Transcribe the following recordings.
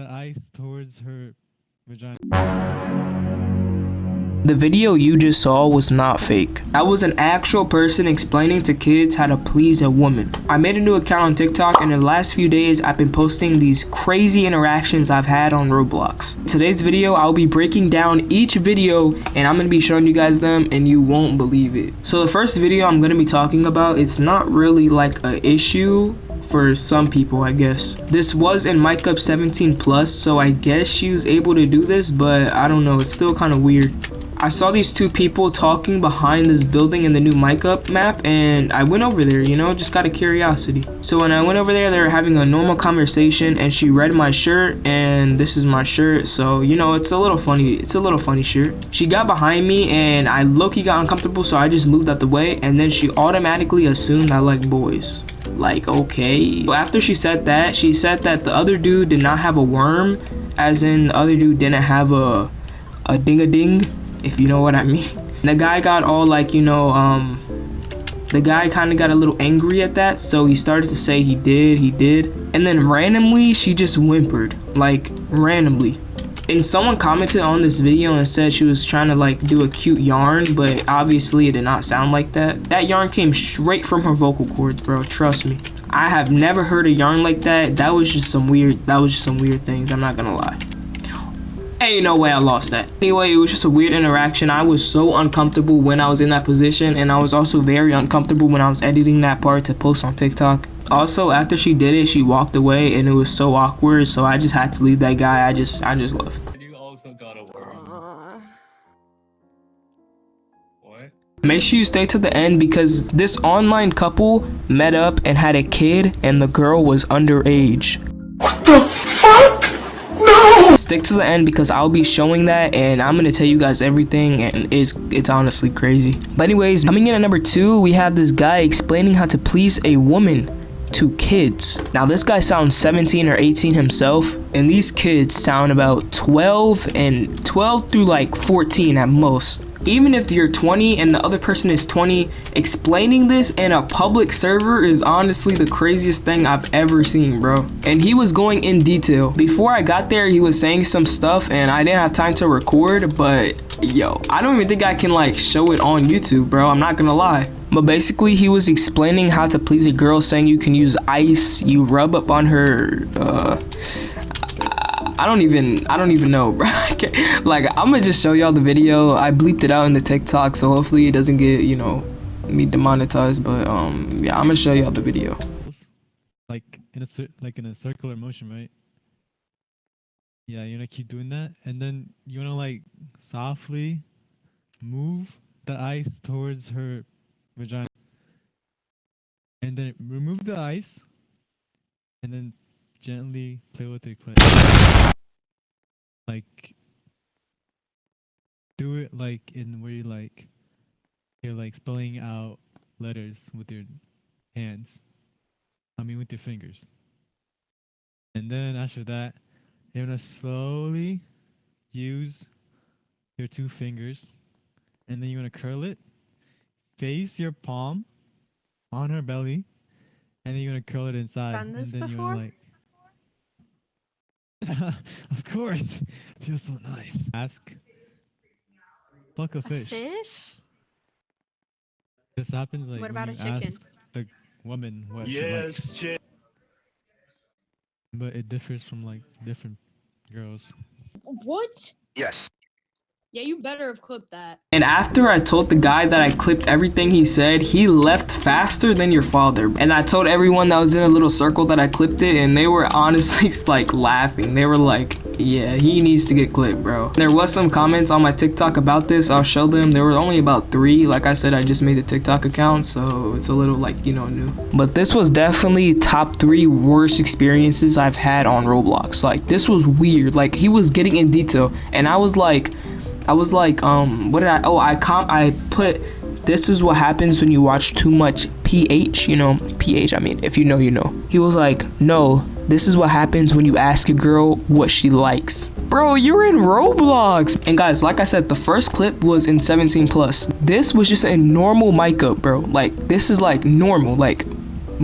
the ice towards her vagina. The video you just saw was not fake. That was an actual person explaining to kids how to please a woman. I made a new account on TikTok, and in the last few days I've been posting these crazy interactions I've had on Roblox. In today's video I'll be breaking down each video and I'm going to be showing you guys them and you won't believe it. So the first video I'm going to be talking about, it's not really like an issue for some people, I guess. This was in Mic Up 17 plus, so I guess she was able to do this, but I don't know, it's still kind of weird. I saw these two people talking behind this building in the new Mic Up map, and I went over there, you know, just out of curiosity. So when I went over there, they were having a normal conversation, and she read my shirt, and this is my shirt, so you know, it's a little funny shirt. She got behind me, and I low-key got uncomfortable, so I just moved out the way, and then she automatically assumed I like boys. Like, okay. But after she said that the other dude did not have a worm, as in the other dude didn't have a ding-a-ding, if you know what I mean. The guy got all like, you know, the guy kind of got a little angry at that, so he started to say he did, and then randomly she just whimpered, like randomly. And someone commented on this video and said she was trying to like do a cute yarn, but obviously it did not sound like that. That yarn came straight from her vocal cords, bro, trust me. I have never heard a yarn like that. That was just some weird things, I'm not gonna lie. Ain't no way I lost that. Anyway, it was just a weird interaction. I was so uncomfortable when I was in that position, and I was also very uncomfortable when I was editing that part to post on TikTok. Also, after she did it, she walked away, and it was so awkward, so I just had to leave that guy. I just left. You also got a worm. What? Make sure you stay to the end because this online couple met up and had a kid, and the girl was underage. What the fuck? No! Stick to the end because I'll be showing that, and I'm gonna tell you guys everything, and it's honestly crazy. But anyways, coming in at number 2, we have this guy explaining how to please a woman to kids. Now this guy sounds 17 or 18 himself, and these kids sound about 12 through like 14 at most. Even if you're 20 and the other person is 20, explaining this in a public server is honestly the craziest thing I've ever seen, bro. And he was going in detail. Before I got there, he was saying some stuff and I didn't have time to record, but yo, I don't even think I can like show it on YouTube, bro. I'm not gonna lie. But basically, he was explaining how to please a girl, saying you can use ice, you rub up on her, I don't even know, bro. Like, I'm gonna just show y'all the video. I bleeped it out in the TikTok, so hopefully it doesn't get, you know, me demonetized. But yeah, I'm gonna show y'all the video. Like in a circular motion, right? Yeah, you're gonna keep doing that, and then you wanna like softly move the ice towards her vagina, and then remove the ice, and then gently play with your clit. Like, do it like in where you're like spelling out letters with your hands. I mean with your fingers. And then after that, you're gonna slowly use your 2 fingers, and then you're gonna curl it, face your palm on her belly, and then you're gonna curl it inside. Done this and then before? you're like, of course, feels so nice. Ask, fuck a fish. Fish? This happens like What when about you a chicken? ask the woman what she likes. But it differs from like different girls. What? Yes. Yeah, you better have clipped that. And after I told the guy that I clipped everything he said, he left faster than your father. And I told everyone that was in a little circle that I clipped it, and they were honestly like laughing. They were like, yeah, he needs to get clipped, bro. There was some comments on my TikTok about this. I'll show them. There were only about 3. Like I said, I just made the TikTok account, so it's a little like, you know, new. But this was definitely top 3 worst experiences I've had on Roblox. Like, this was weird. Like, he was getting in detail, and I was like, what did I put, this is what happens when you watch too much PH, you know, PH, I mean, if you know, you know. He was like, no, this is what happens when you ask a girl what she likes. Bro, you're in Roblox. And guys, like I said, the first clip was in 17 plus. This was just a normal mic up, bro. Like, this is like normal, like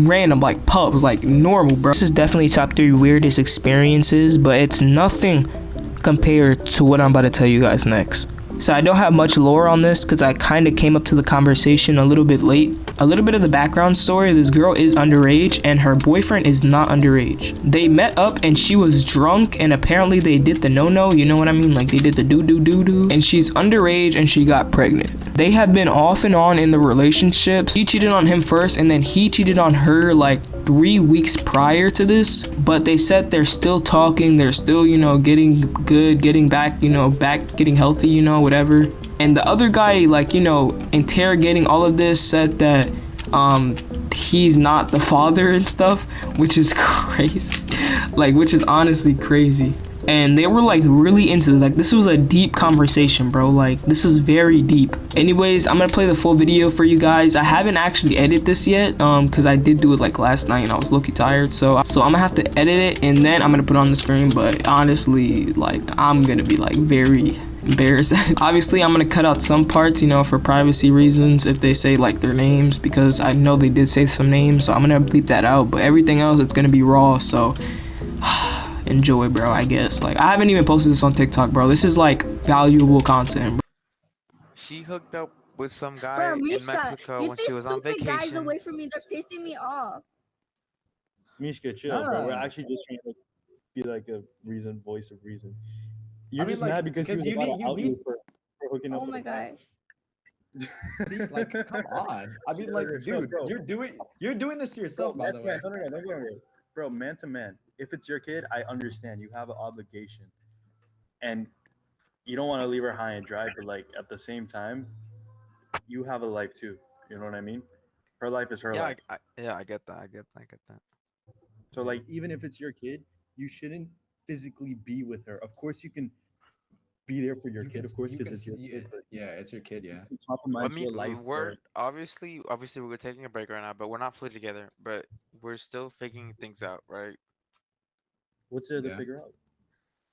random, like pubs, like normal, bro. This is definitely top 3 weirdest experiences, but it's nothing compared to what I'm about to tell you guys next. So I don't have much lore on this because I kind of came up to the conversation a little bit late. A little bit of the background story: this girl is underage and her boyfriend is not underage. They met up and she was drunk, and apparently they did the no-no, you know what I mean? Like they did the do-do-do-do. And she's underage and she got pregnant. They have been off and on in the relationship. She cheated on him first and then he cheated on her like 3 weeks prior to this. But they said they're still talking, they're still, you know, getting good, getting back, you know, getting healthy, you know, whatever. And the other guy, like, you know, interrogating all of this, said that he's not the father and stuff, which is crazy. Like, which is honestly crazy. And they were like really into it. Like, this was a deep conversation, bro. Like, this is very deep. Anyways, I'm gonna play the full video for you guys. I haven't actually edited this yet, because I did do it like last night and I was low-key tired. So I'm gonna have to edit it and then I'm gonna put it on the screen. But honestly, like, I'm gonna be like very embarrassed. Obviously, I'm gonna cut out some parts, you know, for privacy reasons, if they say like their names, because I know they did say some names, so I'm gonna bleep that out. But everything else, it's gonna be raw, so enjoy, bro, I guess. Like, I haven't even posted this on TikTok, bro. This is like valuable content, bro. She hooked up with some guy Bro, in Mishka, Mexico you when say she was on stupid guys vacation. away from me. They're pissing me off. Mishka, chill, bro. We're actually just trying to be like a voice of reason. You're just mad because he was about to out you for hooking up. Oh my gosh. See, like, come on. I mean, like, dude, bro. you're doing this to yourself, by the way. No, don't get me wrong. Bro, man to man. If it's your kid, I understand. You have an obligation, and you don't want to leave her high and dry. But like at the same time, you have a life too. You know what I mean? Her life is her life. I get that. I get that. So like, even if it's your kid, you shouldn't physically be with her. Of course, you can be there for your kid, of course, because it's your kid. Yeah, it's your kid, yeah. I mean, we're obviously we're taking a break right now, but we're not fully together. But we're still figuring things out, right? What's there to figure out?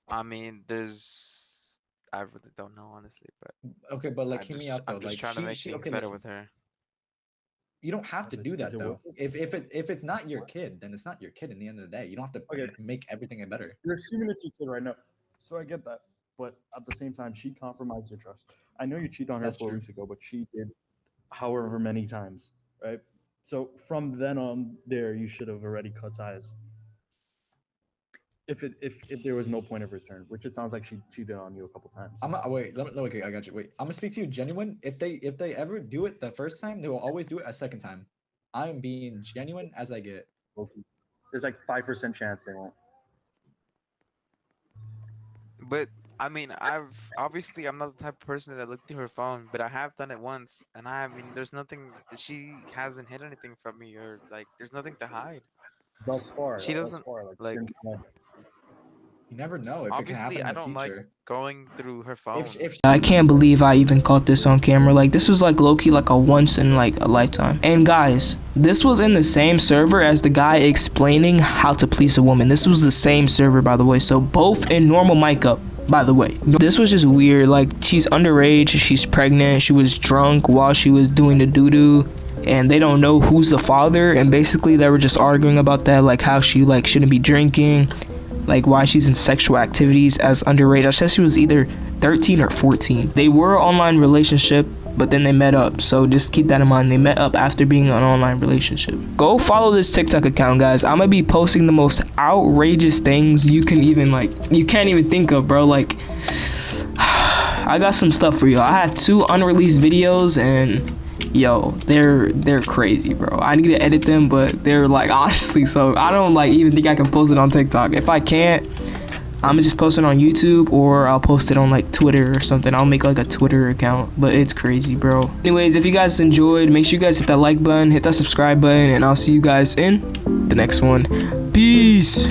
I mean, I really don't know, honestly, but Okay, but like, hear me out though. I'm just like, trying to make things better with her. You don't have to do that though. If it's not your kid, then it's not your kid. In the end of the day, you don't have to make everything better. You're assuming it's your kid right now, so I get that. But at the same time, she compromised your trust. I know you cheated on her 4 weeks ago, but she did however many times, right? So from then on there, you should have already cut ties. If there was no point of return, which it sounds like she cheated on you a couple times. Okay, I got you. Wait, I'm gonna speak to you genuine. If they ever do it the first time, they will always do it a second time. I'm being genuine as I get. Okay. There's like 5% chance they won't. But I mean, I'm not the type of person that looked through her phone, but I have done it once, and I mean, there's nothing that she hasn't hid anything from me, or like, there's nothing to hide. Thus far, She doesn't like. You never know if Obviously, it can I happen in don't the like future. going through her phone. I can't believe I even caught this on camera. Like, this was like low-key like a once in like a lifetime. And guys, this was in the same server as the guy explaining how to please a woman. This was the same server, by the way. So both in normal mic up, by the way. This was just weird. Like, she's underage, she's pregnant, she was drunk while she was doing the doo-doo, and they don't know who's the father. And basically they were just arguing about that, like how she like shouldn't be drinking, like why she's in sexual activities as underage. I said she was either 13 or 14. They were an online relationship, but then they met up. So just keep that in mind. They met up after being in an online relationship. Go follow this TikTok account, guys. I'm gonna be posting the most outrageous things you can't even think of, bro. Like, I got some stuff for you. I have 2 unreleased videos, and yo, they're crazy, bro. I need to edit them, but they're like, honestly, so I don't like even think I can post it on TikTok. If I can't, I'm gonna just post it on YouTube, or I'll post it on like Twitter or something. I'll make like a Twitter account, but it's crazy, bro. Anyways, if you guys enjoyed, make sure you guys hit that like button, hit that subscribe button, and I'll see you guys in the next one. Peace.